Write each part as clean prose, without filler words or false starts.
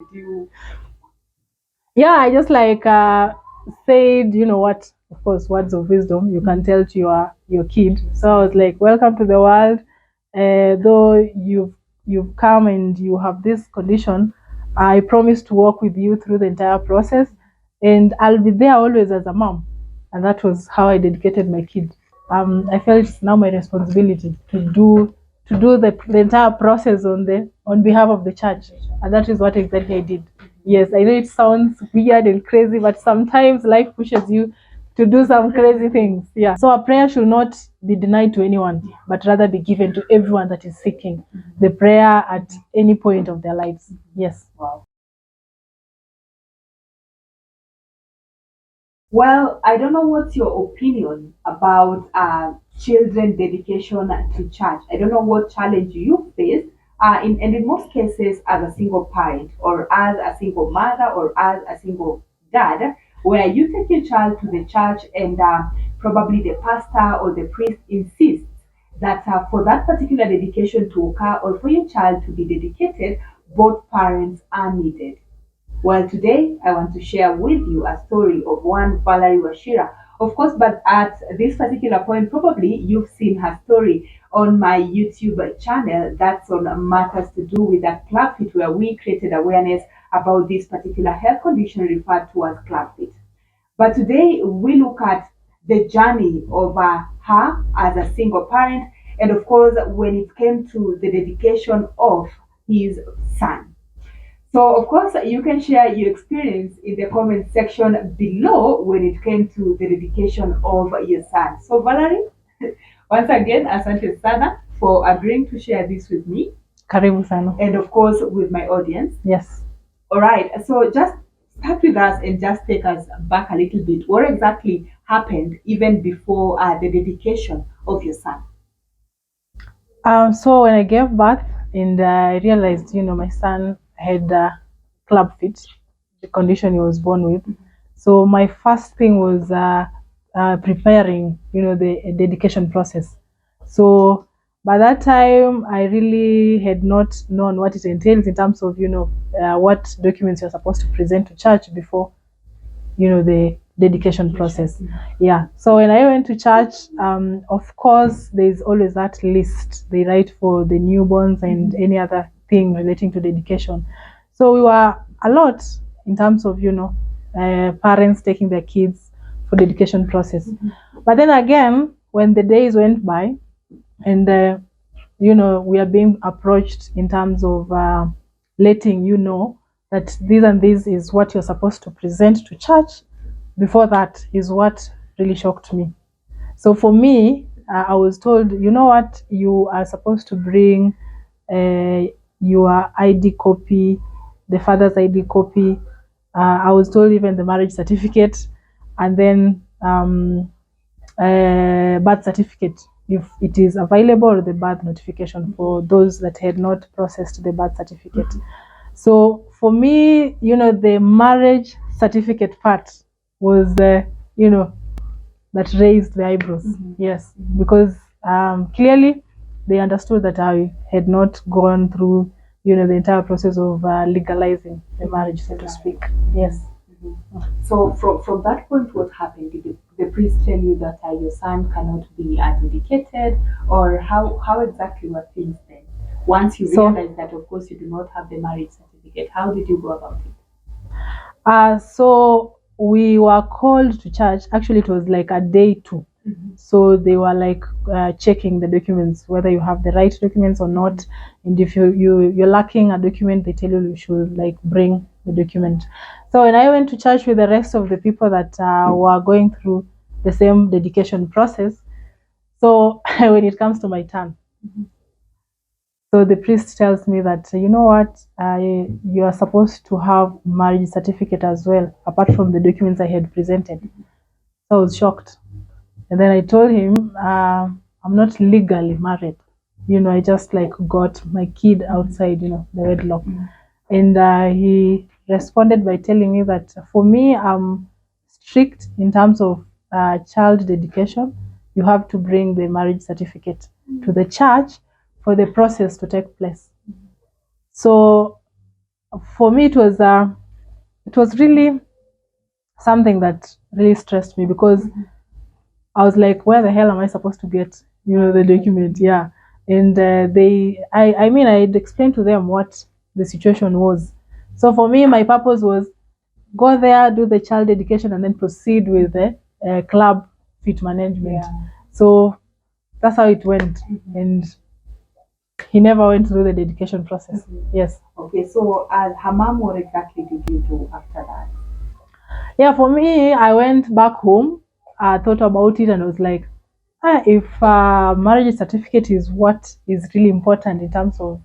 You Yeah, I just like said, you know what, of course, words of wisdom you can tell to your kid. So I was like, welcome to the world. Though you've come and you have this condition, I promise to walk with you through the entire process, and I'll be there always as a mom. And that was how I dedicated my kid. I felt it's now my responsibility to do the entire process on behalf of the church, and that is what exactly I did. Yes, I know it sounds weird and crazy, but sometimes life pushes you to do some crazy things. Yeah. So a prayer should not be denied to anyone, but rather be given to everyone that is seeking the prayer at any point of their lives. Yes. wow. Well, I don't know what's your opinion about children dedication to church. I don't know what challenge you face. And in most cases, as a single parent, or as a single mother, or as a single dad, where you take your child to the church and probably the pastor or the priest insists that for that particular dedication to occur or for your child to be dedicated, both parents are needed. Well, today I want to share with you a story of one Valarie Wachira. Of course, but at this particular point, probably you've seen her story on my YouTube channel. That's on matters to do with that club fit, where we created awareness about this particular health condition referred to as club fit. But today we look at the journey of her as a single parent, and of course, when it came to the dedication of his son. So, of course, you can share your experience in the comment section below when it came to the dedication of your son. So, Valerie, once again, asante sana for agreeing to share this with me Karibu sana. and, of course, with my audience. Yes. All right, so just start with us and just take us back a little bit. What exactly happened even before the dedication of your son? So when I gave birth and I realized, my son had club feet, the condition he was born with. So my first thing was preparing, the dedication process. So by that time, I really had not known what it entails in terms of, what documents you're supposed to present to church before the dedication process. Yeah, so when I went to church, of course there's always that list they write for the newborns and any other thing relating to dedication. So we were a lot in terms of parents taking their kids for dedication process. But then again, when the days went by and we are being approached in terms of letting you know that this and this is what you're supposed to present to church. Before that is what really shocked me. So for me, I was told, you know what, you are supposed to bring uh, your ID copy, the father's ID copy. I was told even the marriage certificate, and then birth certificate if it is available, or the birth notification for those that had not processed the birth certificate. So for me, the marriage certificate part was that raised the eyebrows. Yes, because clearly they understood that I had not gone through the entire process of legalizing the marriage, so to speak. Yes. So from that point, what happened? Did the priest tell you that your son cannot be dedicated, or how exactly were things then? Once you So realized that, of course, you do not have the marriage certificate, how did you go about it? So we were called to church. Actually, it was like a day two. So they were like checking the documents, whether you have the right documents or not. And if you're lacking a document, they tell you should like bring the document. So when I went to church with the rest of the people that were going through the same dedication process, so when it comes to my turn, so the priest tells me that, you know what, you are supposed to have marriage certificate as well, apart from the documents I had presented. So I was shocked. And then I told him, I'm not legally married. I just like got my kid outside, the wedlock. And he responded by telling me that for me, I'm strict in terms of child dedication. You have to bring the marriage certificate to the church for the process to take place. So for me it was really something that really stressed me because I was like, where the hell am I supposed to get, the document? Yeah. And I mean, I had explained to them what the situation was. So for me, my purpose was go there, do the child education, and then proceed with the club fit management. Yeah. So that's how it went. And he never went through the dedication process. Yes. Okay, so as her mom, what exactly did you do after that? Yeah, for me, I went back home, I thought about it, and I was like, if marriage certificate is what is really important in terms of,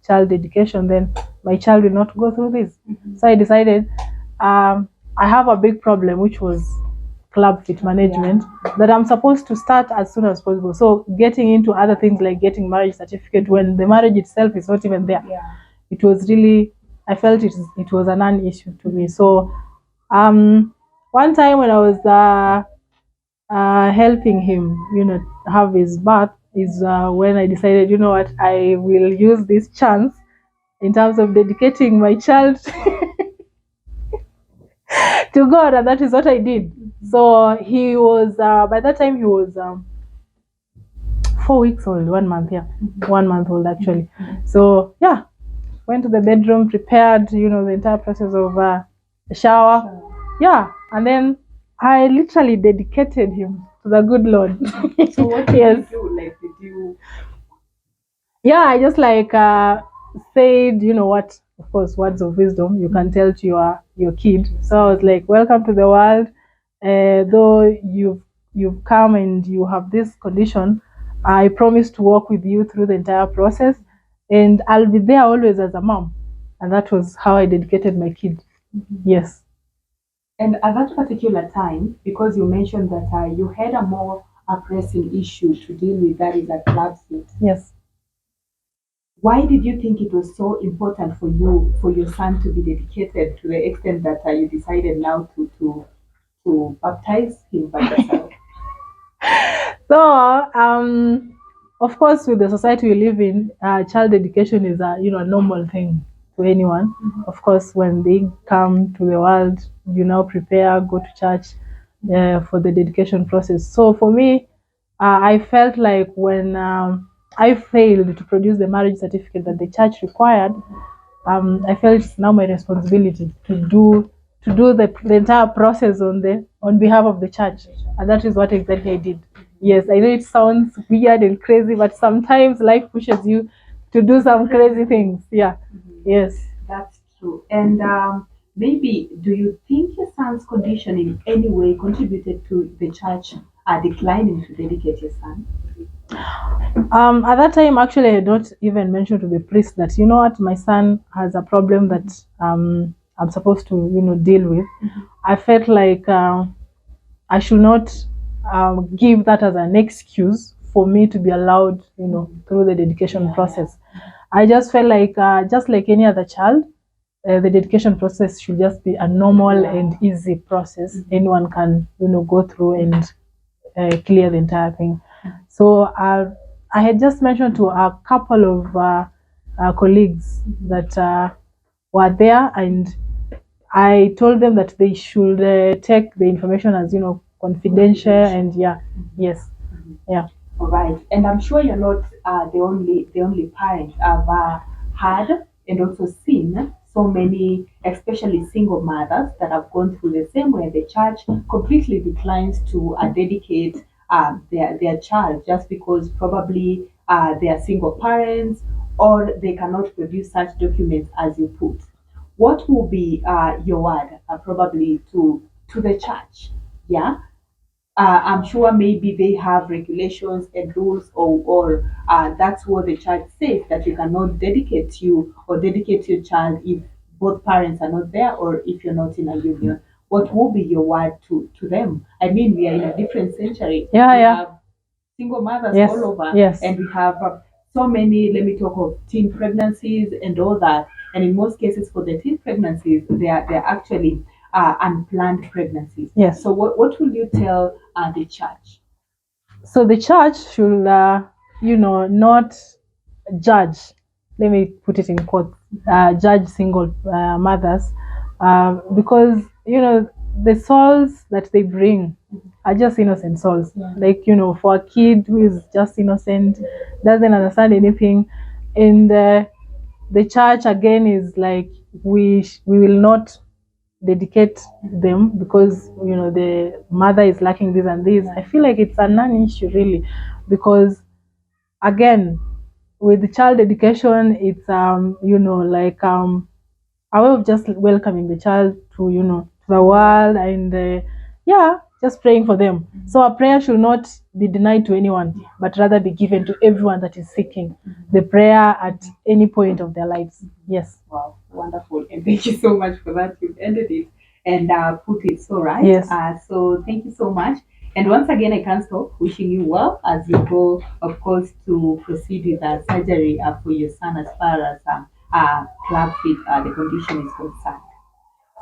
child education, then my child will not go through this. So I decided I have a big problem, which was club fit management, that I'm supposed to start as soon as possible. So getting into other things like getting marriage certificate when the marriage itself is not even there, Yeah. it was really, I felt it was a non-issue to me. So one time when I was helping him, have his bath, is when I decided, you know what, I will use this chance in terms of dedicating my child to God, and that is what I did. So he was by that time he was 4 weeks old, 1 month, yeah, 1 month old actually. So yeah, went to the bedroom, prepared, the entire process of the shower, yeah, and then I literally dedicated him to the good Lord. So what did you do? Like, did you? Yeah, I just like said, what, of course, words of wisdom you can tell to your kid. So I was like, welcome to the world. Though you've come and you have this condition, I promise to walk with you through the entire process, and I'll be there always as a mom. And that was how I dedicated my kid. Yes. And at that particular time, because you mentioned that you had a more pressing issue to deal with, that is a club seat. Yes. Why did you think it was so important for you, for your son to be dedicated to the extent that you decided now to baptize him by yourself? So, of course, with the society we live in, child education is a normal thing to anyone. Of course, when they come to the world, you now prepare, go to church for the dedication process. So for me, I felt like when I failed to produce the marriage certificate that the church required, I felt it's now my responsibility to do the entire process on behalf of the church, and that is what exactly I did. Yes, I know it sounds weird and crazy, but sometimes life pushes you to do some crazy things. Yeah, yes. That's true. And maybe, do you think your son's condition in any way contributed to the church declining to dedicate your son? At that time, actually, I had not even mentioned to the priest that, you know what, my son has a problem that I'm supposed to, deal with. I felt like I should not give that as an excuse for me to be allowed, through the dedication process. I just felt like, just like any other child, the dedication process should just be a normal and easy process. Anyone can, go through and clear the entire thing. So I had just mentioned to a couple of colleagues that were there, and I told them that they should take the information as confidential, and yeah, yes, yeah. All right, and I'm sure you're not the only parent. I've had and also seen so many, especially single mothers, that have gone through the same way. The church completely declines to dedicate their child just because probably they are single parents or they cannot produce such documents as you put. What will be your word probably to the church? Yeah, I'm sure maybe they have regulations and rules, or that's what the church says, that you cannot dedicate you or dedicate your child if both parents are not there or if you're not in a union. What will be your word to them? I mean, we are in a different century. Yeah, We yeah. have single mothers Yes, all over, yes. and we have so many. Let me talk of teen pregnancies and all that. And in most cases, for the teen pregnancies, they're actually unplanned pregnancies. Yes. So what will you tell the church? So the church should, not judge. Let me put it in quotes. judge single mothers, because the souls that they bring are just innocent souls. Yeah. Like, for a kid who is just innocent, doesn't understand anything, and the church again is like, we will not dedicate them because the mother is lacking this and this. I feel like it's a non-issue really, because again, with the child education, it's like a way of just welcoming the child to to the world, and yeah, just praying for them. So a prayer should not be denied to anyone, but rather be given to everyone that is seeking the prayer at any point of their lives. Yes. Wow, wonderful. And thank you so much for that. You've ended it and put it so right. Yes. So thank you so much. And once again, I can't stop wishing you well as you go, of course, to proceed with the surgery for your son as far as club fit, the condition is concerned.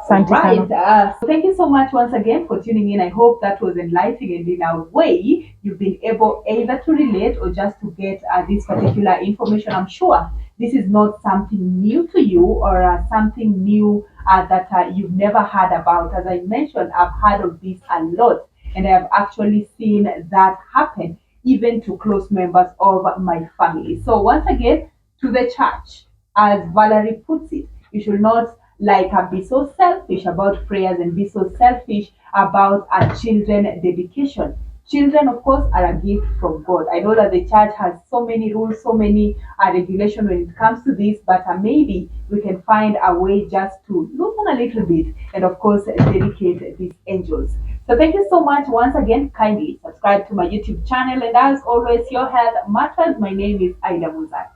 Thank you, Right. Sana. So thank you so much once again for tuning in. I hope that was enlightening, and in a way, you've been able either to relate or just to get this particular information. I'm sure this is not something new to you or something new that you've never heard about. As I mentioned, I've heard of this a lot, and I have actually seen that happen even to close members of my family. So once again, to the church, as Valerie puts it, you should not be so selfish about prayers and be so selfish about our children dedication. Children, of course, are a gift from God. I know that the church has so many rules, so many regulations when it comes to this, but maybe we can find a way just to loosen a little bit and, of course, dedicate these angels. So thank you so much once again. Kindly subscribe to my YouTube channel, and as always, your health matters. My name is Aida Muzak.